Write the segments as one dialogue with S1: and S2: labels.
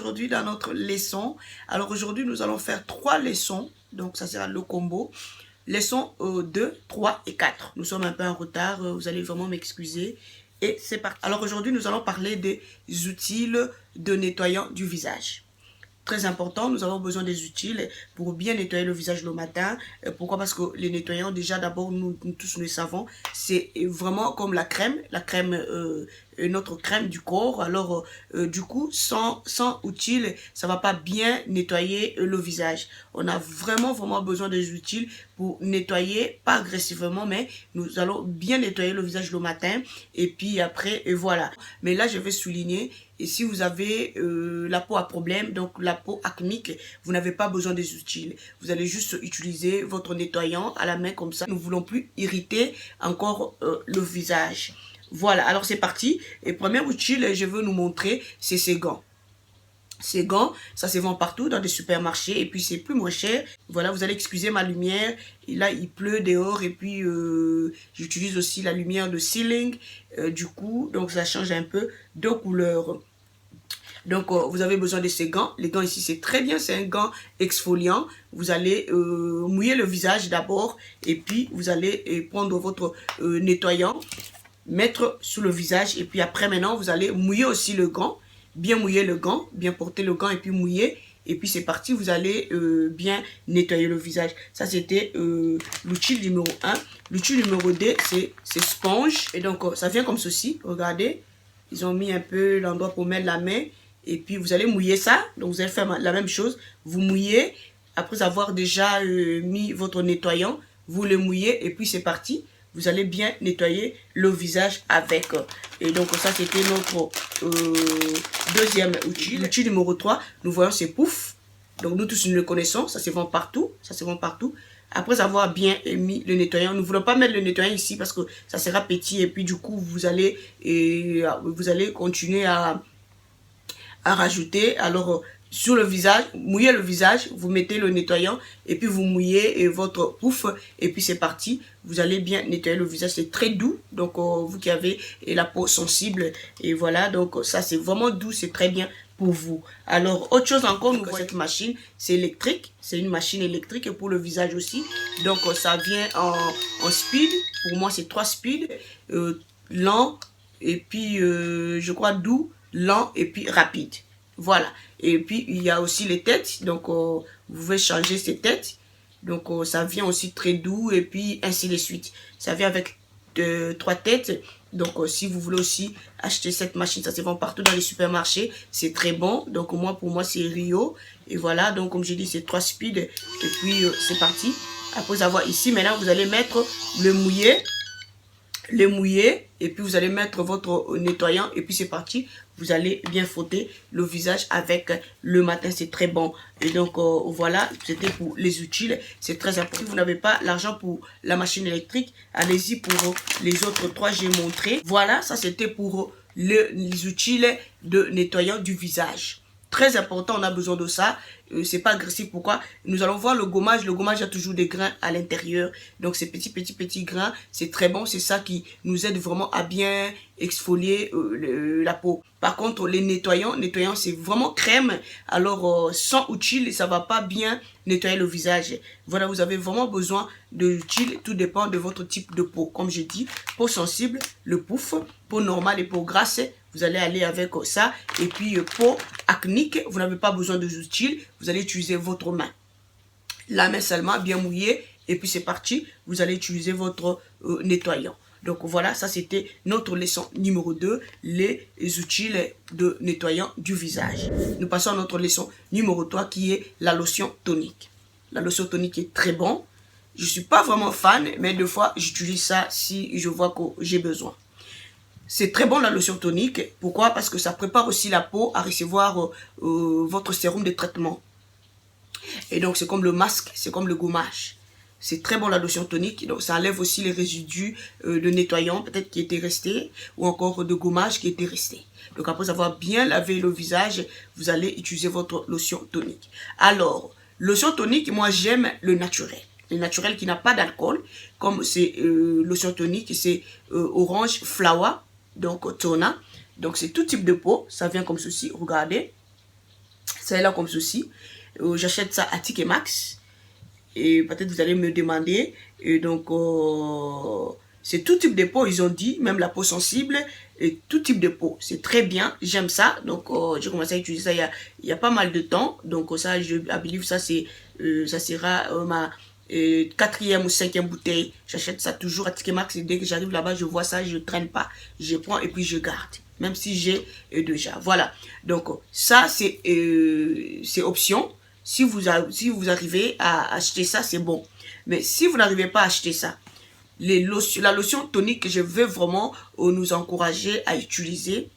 S1: aujourd'hui dans notre leçon. Alors aujourd'hui, nous allons faire 3 leçons. Donc ça sera le combo. Leçon 2, 3 et 4. Nous sommes un peu en retard, vous allez vraiment m'excuser. Et c'est parti. Alors aujourd'hui, nous allons parler des outils de nettoyant du visage. Très important, nous avons besoin des utiles pour bien nettoyer le visage le matin. Pourquoi? Parce que les nettoyants, déjà d'abord, nous tous nous le savons, c'est vraiment comme la crème notre crème du corps. Alors du coup, sans outils, ça va pas bien nettoyer le visage. On a vraiment besoin des utiles pour nettoyer, pas agressivement, mais nous allons bien nettoyer le visage le matin. Et puis après, et voilà. Mais là, je vais souligner, et si vous avez la peau à problème, donc la peau acnéique, vous n'avez pas besoin des utiles. Vous allez juste utiliser votre nettoyant à la main comme ça. Nous ne voulons plus irriter encore le visage. Voilà, alors c'est parti. Et premier outil, je veux nous montrer, c'est ces gants. Ces gants, ça se vend partout dans des supermarchés et puis c'est plus moins cher. Voilà, vous allez excuser ma lumière. Et là, il pleut dehors et puis j'utilise aussi la lumière de ceiling. Du coup, donc ça change un peu de couleur. Donc, vous avez besoin de ces gants. Les gants ici, c'est très bien. C'est un gant exfoliant. Vous allez mouiller le visage d'abord et puis vous allez prendre votre nettoyant, mettre sous le visage et puis après maintenant, vous allez mouiller aussi le gant. Bien mouiller le gant, bien porter le gant et puis mouiller. Et puis c'est parti, vous allez bien nettoyer le visage. Ça, c'était l'outil numéro 1. L'outil numéro 2, c'est sponge. Et donc, ça vient comme ceci. Regardez, ils ont mis un peu l'endroit pour mettre la main. Et puis, vous allez mouiller ça. Donc, vous allez faire la même chose. Vous mouillez. Après avoir déjà mis votre nettoyant, vous le mouillez. Et puis, c'est parti. Vous allez bien nettoyer le visage avec. Et donc, ça, c'était notre deuxième outil. L'outil numéro 3, nous voyons ces poufs. Donc, nous tous, nous le connaissons. Ça se vend partout. Ça se vend partout. Après avoir bien mis le nettoyant, nous ne voulons pas mettre le nettoyant ici parce que ça sera petit. Et puis, du coup, vous allez continuer à rajouter. Alors, sur le visage, mouillez le visage, vous mettez le nettoyant et puis vous mouillez votre pouf et puis c'est parti. Vous allez bien nettoyer le visage, c'est très doux. Donc, vous qui avez la peau sensible et voilà, donc ça c'est vraiment doux, c'est très bien pour vous. Alors, autre chose encore, nous voyons cette machine, c'est électrique. C'est une machine électrique pour le visage aussi. Donc, ça vient en speed. Pour moi, c'est 3 speeds. Lent et puis, je crois, doux, lent et puis rapide. Voilà. Et puis, il y a aussi les têtes. Donc, vous pouvez changer ces têtes. Donc, ça vient aussi très doux et puis ainsi de suite. Ça vient avec 3 têtes. Donc, si vous voulez aussi acheter cette machine, ça se vend partout dans les supermarchés. C'est très bon. Donc, pour moi, c'est Rio. Et voilà. Donc, comme je dis, c'est 3 speed. Et puis, c'est parti. Après avoir ici, maintenant, vous allez mettre le mouillé. Les mouiller et puis vous allez mettre votre nettoyant et puis c'est parti, vous allez bien frotter le visage avec le matin, c'est très bon. Et donc voilà, c'était pour les utiles, c'est très important. Si vous n'avez pas l'argent pour la machine électrique, allez-y pour les autres 3 j'ai montré. Voilà, ça c'était pour les utiles de nettoyant du visage. Très important, on a besoin de ça. C'est pas agressif. Pourquoi? Nous allons voir le gommage. Le gommage a toujours des grains à l'intérieur. Donc, ces petits grains, c'est très bon. C'est ça qui nous aide vraiment à bien exfolier la peau. Par contre, les nettoyants, c'est vraiment crème. Alors, sans outil, ça va pas bien nettoyer le visage. Voilà, vous avez vraiment besoin d'outils. Tout dépend de votre type de peau. Comme je dis, peau sensible, le pouf. Peau normale et peau grasse, vous allez aller avec ça. Et puis, peau acnéique, vous n'avez pas besoin d'outils. Vous allez utiliser votre main. La main seulement, bien mouillée. Et puis, c'est parti. Vous allez utiliser votre nettoyant. Donc, voilà, ça, c'était notre leçon numéro 2. Les outils de nettoyant du visage. Nous passons à notre leçon numéro 3 qui est la lotion tonique. La lotion tonique est très bon. Je ne suis pas vraiment fan, mais des fois, j'utilise ça si je vois que j'ai besoin. C'est très bon la lotion tonique. Pourquoi? Parce que ça prépare aussi la peau à recevoir votre sérum de traitement. Et donc, c'est comme le masque, c'est comme le gommage. C'est très bon la lotion tonique. Donc, ça enlève aussi les résidus de nettoyant, peut-être qui étaient restés, ou encore de gommage qui étaient restés. Donc, après avoir bien lavé le visage, vous allez utiliser votre lotion tonique. Alors, lotion tonique, moi, j'aime le naturel. Le naturel qui n'a pas d'alcool, comme c'est lotion tonique, c'est orange flower. Donc, tona. Donc, c'est tout type de peau. Ça vient comme ceci. Regardez. Ça est là comme ceci. J'achète ça à Ticket Max. Et peut-être vous allez me demander. Et donc, c'est tout type de peau, ils ont dit, même la peau sensible, et tout type de peau. C'est très bien, j'aime ça. Donc, j'ai commencé à utiliser ça il y a pas mal de temps. Donc, ça, je believe, ça sera ma 4e ou 5e bouteille. J'achète ça toujours à Ticket Max. Et dès que j'arrive là-bas, je vois ça, je traîne pas. Je prends et puis je garde. Même si j'ai déjà. Voilà. Donc, ça, c'est option. Si vous arrivez à acheter ça, c'est bon. Mais si vous n'arrivez pas à acheter ça, la lotion tonique que je veux vraiment nous encourager à utiliser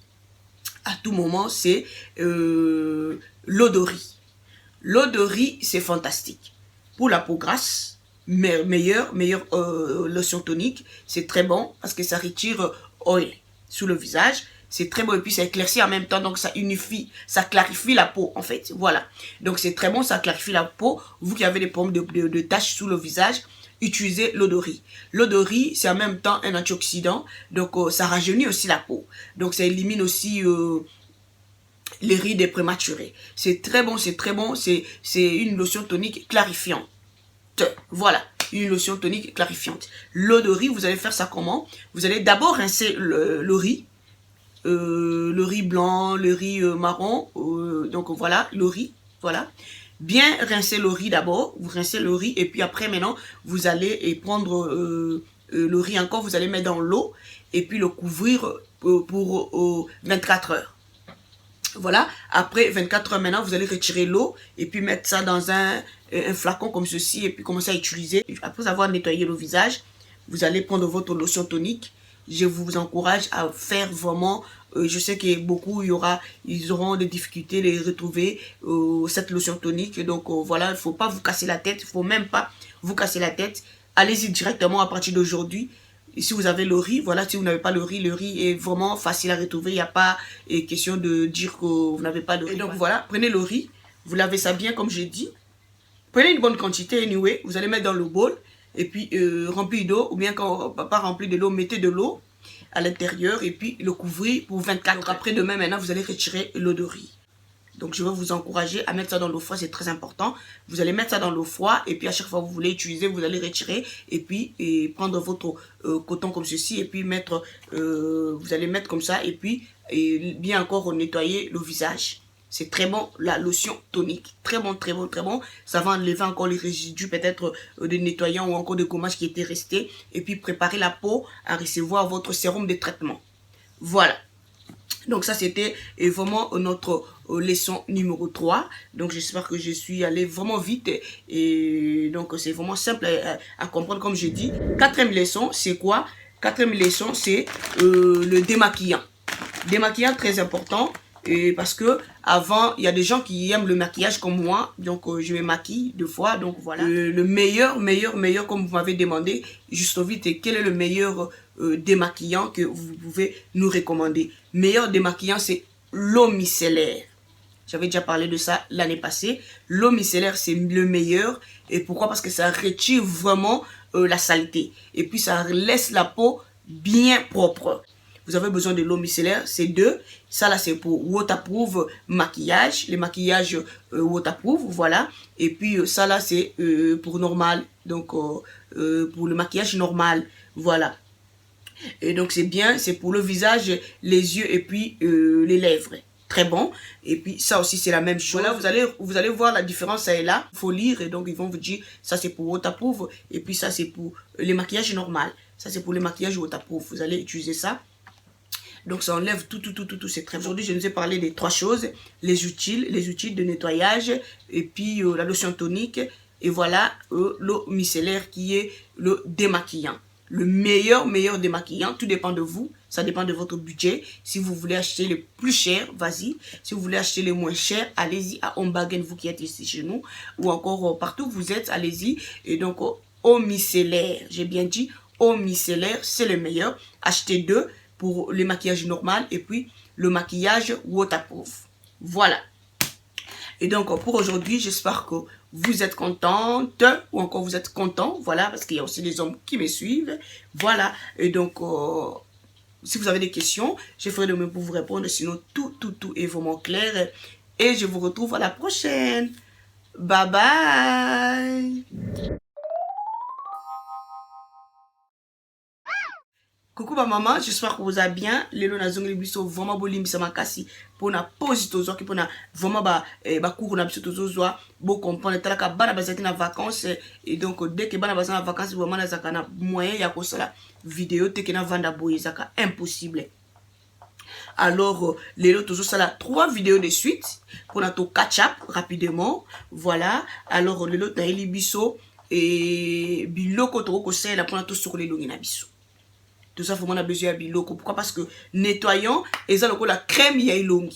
S1: à tout moment, c'est l'eau de riz. L'eau de riz, c'est fantastique. Pour la peau grasse, meilleure lotion tonique, c'est très bon parce que ça retire oil sous le visage. C'est très bon et puis ça éclaircit en même temps, donc ça unifie, ça clarifie la peau en fait, voilà. Donc c'est très bon, ça clarifie la peau. Vous qui avez des problèmes de taches sous le visage, utilisez l'eau de riz. L'eau de riz, c'est en même temps un antioxydant, donc ça rajeunit aussi la peau. Donc ça élimine aussi les rides prématurées. C'est très bon, c'est très bon, c'est une lotion tonique clarifiante. Voilà, une lotion tonique clarifiante. L'eau de riz, vous allez faire ça comment? Vous allez d'abord rincer le riz. Le riz blanc, le riz marron, donc voilà, le riz, voilà. Bien rincer le riz d'abord, vous rincez le riz et puis après maintenant, vous allez prendre le riz encore, vous allez mettre dans l'eau et puis le couvrir pour 24 heures. Voilà, après 24 heures maintenant, vous allez retirer l'eau et puis mettre ça dans un flacon comme ceci et puis commencer à utiliser. Après avoir nettoyé le visage, vous allez prendre votre lotion tonique. Je vous encourage à faire vraiment, je sais que beaucoup, ils auront des difficultés à les retrouver, cette lotion tonique. Donc voilà, il ne faut pas vous casser la tête, il ne faut même pas vous casser la tête. Allez-y directement à partir d'aujourd'hui. Si vous avez le riz, voilà, si vous n'avez pas le riz est vraiment facile à retrouver. Il n'y a pas question de dire que vous n'avez pas de riz. Et donc voilà, prenez le riz, vous lavez ça bien comme j'ai dit. Prenez une bonne quantité, anyway, vous allez mettre dans le bol. Et puis rempli d'eau, ou bien quand pas rempli de l'eau, mettez de l'eau à l'intérieur et puis le couvrir pour 24 heures. Après demain, maintenant, vous allez retirer l'eau de riz. Donc je vais vous encourager à mettre ça dans l'eau froide, c'est très important. Vous allez mettre ça dans l'eau froide et puis à chaque fois que vous voulez utiliser, vous allez retirer et puis prendre votre coton comme ceci et puis mettre, vous allez mettre comme ça et puis bien encore nettoyer le visage. C'est très bon, la lotion tonique. Très bon, très bon, très bon. Ça va enlever encore les résidus peut-être de nettoyant ou encore de gommage qui étaient restés. Et puis préparer la peau à recevoir votre sérum de traitement. Voilà. Donc ça c'était vraiment notre leçon numéro 3. Donc j'espère que je suis allée vraiment vite. Et donc c'est vraiment simple à comprendre comme j'ai dit. 4e leçon, c'est quoi? 4e leçon, c'est le démaquillant. Démaquillant très important. Et parce que avant, il y a des gens qui aiment le maquillage comme moi, donc je me maquille 2 fois, donc voilà. Le meilleur, comme vous m'avez demandé, juste vite, quel est le meilleur démaquillant que vous pouvez nous recommander? Meilleur démaquillant, c'est l'eau micellaire. J'avais déjà parlé de ça l'année passée. L'eau micellaire, c'est le meilleur. Et pourquoi? Parce que ça retire vraiment la saleté. Et puis, ça laisse la peau bien propre. Vous avez besoin de l'eau micellaire, c'est 2. Ça là c'est pour waterproof maquillage, les maquillages waterproof, voilà. Et puis ça là c'est pour normal, donc pour le maquillage normal, voilà. Et donc c'est bien, c'est pour le visage, les yeux et puis les lèvres. Très bon. Et puis ça aussi c'est la même chose. Voilà, vous allez voir la différence, ça est là. Il faut lire et donc ils vont vous dire ça c'est pour waterproof et puis ça c'est pour les maquillages normal. Ça c'est pour les maquillages waterproof. Vous allez utiliser ça. Donc ça enlève tout, c'est très bon. Aujourd'hui, je nous ai parlé des 3 choses, les utiles de nettoyage, et puis la lotion tonique, et voilà l'eau micellaire qui est le démaquillant. Le meilleur démaquillant, tout dépend de vous, ça dépend de votre budget. Si vous voulez acheter le plus cher, vas-y. Si vous voulez acheter le moins cher, allez-y à Home Bargain, vous qui êtes ici chez nous, ou encore partout où vous êtes, allez-y. Et donc, eau micellaire, j'ai bien dit, eau micellaire, c'est le meilleur. Achetez 2. Pour le maquillage normal et puis le maquillage waterproof. Voilà. Et donc pour aujourd'hui, j'espère que vous êtes contente ou encore vous êtes content. Voilà, parce qu'il y a aussi des hommes qui me suivent. Voilà. Et donc, si vous avez des questions, je ferai de même pour vous répondre. Sinon, tout est vraiment clair. et je vous retrouve à la prochaine. Bye bye. Coucou ma maman, j'espère que vous allez bien. Lelo na zongeli biso vraiment bolimbisa makasi pona pose tozo ki pona vraiment ba cours na biso tozo bo comprendre talaka bana bazati na vacances et donc dès que bana bazana vacances vraiment na zakana moyen ya kosala vidéo te que na vanda boye zaka impossible. Alors lelo tozo sala 3 vidéos de suite pour to catch up rapidement. Voilà. Alors lelo na eli biso et biloko to ko sala pona to sokole longi na biso. Tout ça, on a besoin de biloko. Pourquoi? Parce que nettoyant, et ça, la crème, il y a une longue.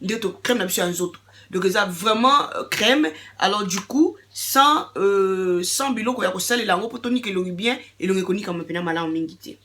S1: Donc, crème, n'a pas autre. Donc, ça, vraiment crème. Alors, du coup, sans biloko, il y a que ça, les langues, pour tonique, il bien, et l'on est connu comme un peu malin en mingité.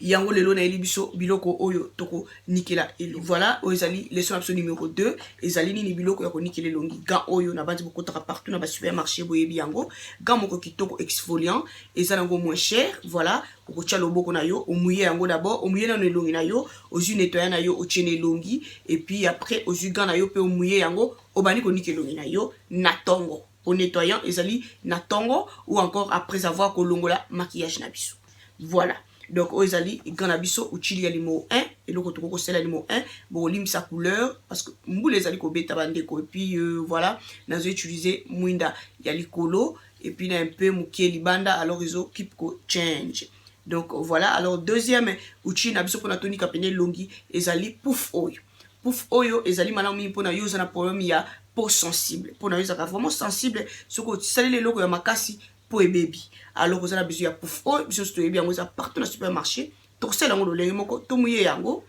S1: Yango lelo na elibiso biloko oyo toko nikela elo. Voilà, ezali leçon absolue numéro 2. Ezali ni biloko ya ko nikela longi. Gant oyo na bandi boko taka partout na ba supermarché boyebi yango. Gant moko kitoko exfoliant, ezali yango moins cher. Voilà, oko tia loboko na yo, omouye yango d'abord, omouye na longi na yo, ozu nettoyer na yo, otiene longi et puis après ozu gant na yo pe omouye yango, obani ko nikela longi na yo na tongo. Au nettoyant ezali na tongo ou encore après avoir kolongola maquillage na biso. Voilà. Donc, ozali, ganabiso, uchili ya limo 1, et le retour c'est la limo 1, bon, lim sa couleur, parce que mbou les ali ko beta bandeko, et puis voilà, nous avons utilisé mouinda ya likolo, et puis un peu mouké libanda, alors ils ont keep ko change. Donc voilà, alors deuxième, uchili nabiso pour natoni kapene longi, ezali pouf oyo. Pouf oyo, ezali manami pour na yo, zana problème ya peau sensible. Pour na yo, zaka vraiment sensible, ce que sali les loko ya makasi, pour les bébés. Alors, vous avez besoin de pouf. Oh, vous avez partout dans le supermarché. Tu sais, vous avez besoin de mouiller yango.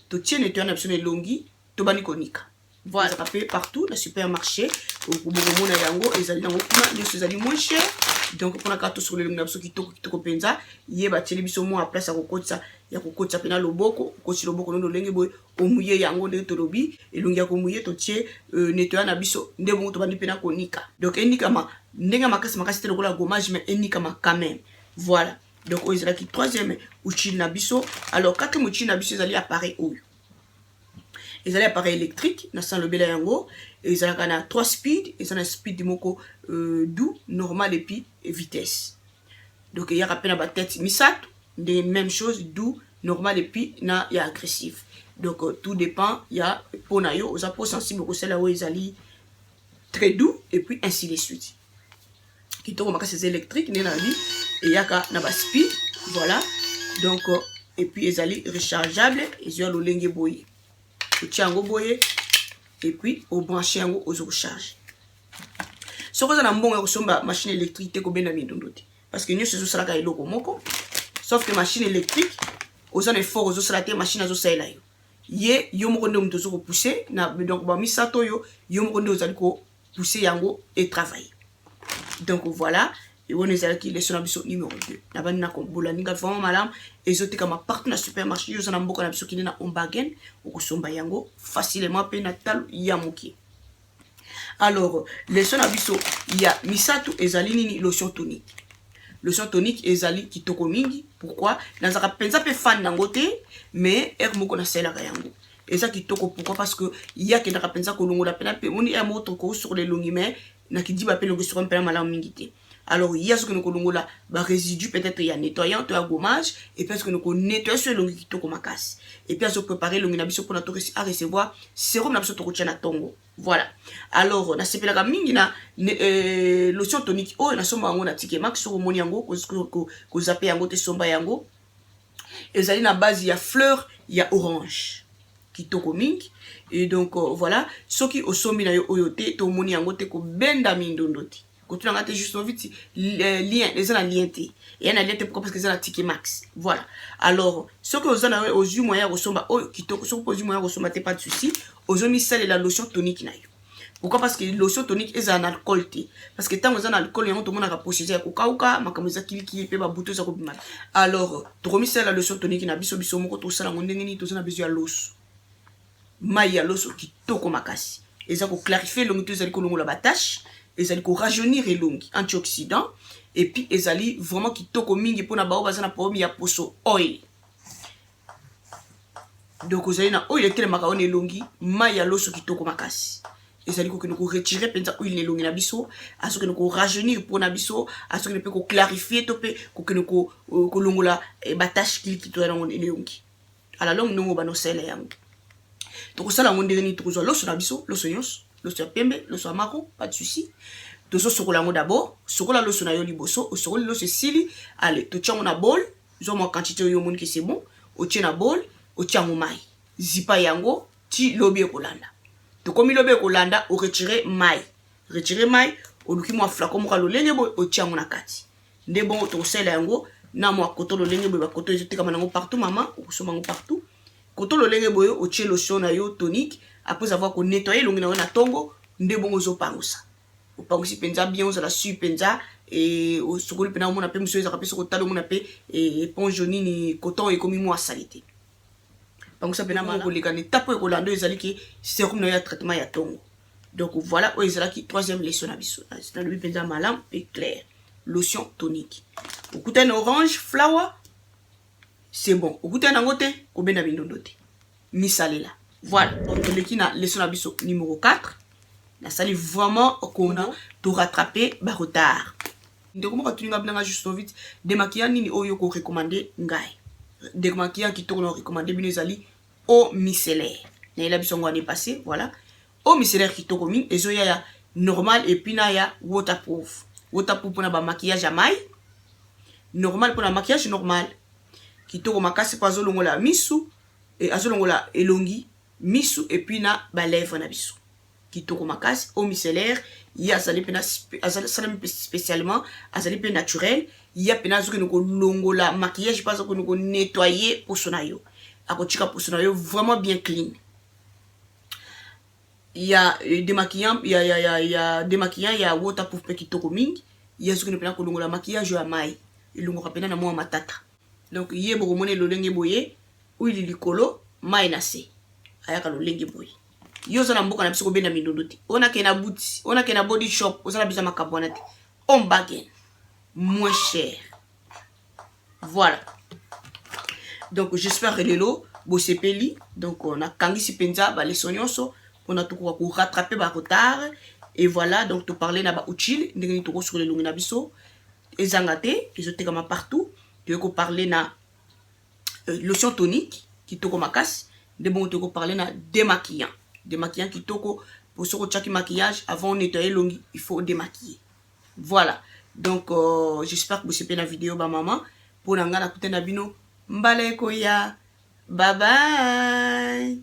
S1: Tu tiens et tu as besoin de longi. Tu bani konika. Voilà, ça fait partout dans le supermarché. Vous avez yango. Et vous avez moins cher. Donc, pour la carte sur le longi, qui toko penza, yé ba télé biso mo à place à kokotsa. Ya kokotsa pena loboko, kosi loboko no lenge boy, o mouiller yango de tolobi. Et longi ya ko mouiller to tiens nettoyer na biso. Nde mo to bani pena konika. Donc, enika ma Nenga makasi te lokola gommage mais enika ma quand même. Voilà. Donc on est qui troisième outil nabiso. Alors quatrième outil nabiso ils allaient appareil oyo. Ils allaient appareil électrique na sans le bela yango. Ils allaient kana 3 speed, ils ont un speed moko doux, normal et puis vitesse. Donc il y a rappel na tête misat, des mêmes choses doux, normal et puis na ya agressif. Donc tout dépend, il y a ponayo, aux apos sensibles au celle là où ils allaient très doux et puis ainsi de suite. Qui tombe c'est électrique et yaka na ba speed, voilà. Donc et puis ils allaient rechargeable et ils ont le lenge boye tiango boye et puis au brancher yango aux recharge ce que na mbongo kosomba machine électrique ko benda mindondote parce que nous ce sera ka eloko moko sauf que machine électrique aux en effort aux sera te machine azo saela yo ye yo moko ndo mtozo ko pousser na donc ba misato yo moko ndo ozali ko pousser yango et travailler. Donc voilà, et on est allé qui les son numéro 2. La bande n'a combola ninga vraiment madame et zote comme partout dans le supermarché, yo zana mboko na biso qui na ombagen ou kosomba yango facilement pe na tal yamuki. Alors, les son abiso il y a misato ezali nini lotion tonique. Lotion tonique ezali kitoko mingi. Pourquoi? Dans za penza pe fan nangote mais er moko na sela yango. Et ça kitoko pourquoi? Parce que il y a qui na penza ko longo la pena pe on est moto ko sur les longues mais na ki dit ba pe longo sur un peu mal mingité. Alors il y a ce que nous kolongo là ba résidu peut-être il y a nettoyant to a gommage et parce que nous ko nettoyer sur longo kitoko makasi. Et puis à se préparer longo na biso pour na to à recevoir sérum na biso to ko tia na tongo. Voilà. Alors na sepela ka mingi na lotion tonique oh na somba yango na tike max sur moni yango ko zaper yango te somba yango. Ezali na base il y a fleur, il y a orange. Kitoko mingi et donc voilà ce qui au sombi na yo oyote to moni yango te ko benda mindondoti ko tu ngate juste vite lien les ana lien te et ana lien te pourquoi parce que ça la ticket max voilà alors ce que aux ana aux yeux moyen resomba o kitoko ce que aux yeux moyen resomba te pas de souci aux omi sel la lotion tonique na yo pourquoi parce que lotion tonique est un alcool te parce que tant aux ana alcool yango to mona ka procéder ya kokauka makamuza kiliki pe ba buto za ko bima alors to remis sel la lotion tonique na biso biso moko to sala ngondenge ni to na besoin ya loso Maya loso kitoko makasi. Et ça pour clarifier l'ongito ezali ko longola batache, ezali ko rajeunir elongi, antioxydant et puis ezali vraiment kitoko mingi pona bao bazana problème ya poso oil. donc vous allez na oil était le macaroni elongi maya loso kitoko makasi ezali ko ko retirer penza oil elongi na biso aso ko rajeunir pour na biso aso que ko clarifier to pe ko longola batache kito na elongi ala longue no ba no sele yango donc ça la monde ni trozo loso na biso loso nyos loso ya pembe loso ya marron pas de souci tozo sokola ngo d'abord sokola loso na yo liboso sokola loso sili allez to tchamo na bol zo mo quantité yo moni que c'est bon o tchena bol o tchamo mai zipa yango ti lobi ekolanda to komi lobi ekolanda o retirer mai o luki mo flacon mo ka lolenge bo o tchamo na kati nde bon to sela yango na mo koto lolenge bo ba koto ezo tika manango partout maman o soma ngo partout koto lolenge bo o tche lotion na yo tonique après avoir ko nettoyer longi na tongo nde bon ozo pangusa o pangusi penza bien ozo la su penza et au sokoli pena mo na pe monsieur ezaka pe soko talo mo na pe éponge nini coton et komi mo salité pangusa pena ma ko lekane tapo e ko lando ezali ki sérum na ya traitement ya tongo donc voilà o ezala ki troisième leçon na biso c'est dans le penza malam et clair lotion tonique au goût d'un orange flower c'est bon au goût d'un angote ko bena bindondote mi salela voilà donc leki na leçon na biso numéro 4 na sali vraiment qu'on a tout rattraper ba retard ndeko mo katuninga bnanga juste vite démaquillant nini oyo ko recommander ngai démaquillant qui tourne recommander bino ezali eau micellaire na la biso ngone passé voilà eau micellaire qui toko min ezo ya normal et puis na ya waterproof pour na ba maquillage à maille normal pour na maquillage normal qui toko makasi pa zolongola misu et azolongola elongi misu et puis na ba lèvres na biso kitoko makasi eau micellaire ya azali pena spécialement azali pe naturel ya pena zo ko longola maquillage pas ko nettoyer pour sonayo akochika pour sonayo vraiment bien clean. Il y a démaquillant il y a démaquillant il y a waterproof pe kitoko mingi ya zo ko pena ko longola maquillage ya mai ilongoka pena na mo matata donc yebo ko mone lolenge boye huile likolo mai na se ayaka lolenge boye yo zana mboka na biso ko benda mindondo te ona ke na bouti ona ke na body shop ozala bisa makabwana te on bargain moins cher voilà donc j'espère que lelo bo sepeli donc on a kangisi penza ba leçon nyonso on a tout ko rattraper ba retard et voilà donc to parler na ba utile ndenge to ko sur le longi na biso ezangate ezoteka ma partout to ko parler na lotion tonique qui to ko makas de bon to ko parler na démaquillant qui toko pour ce que maquillage avant de nettoyer longi il faut démaquiller voilà donc j'espère que vous avez la vidéo ba maman pour nanga na kutena bino mbale koya bye bye.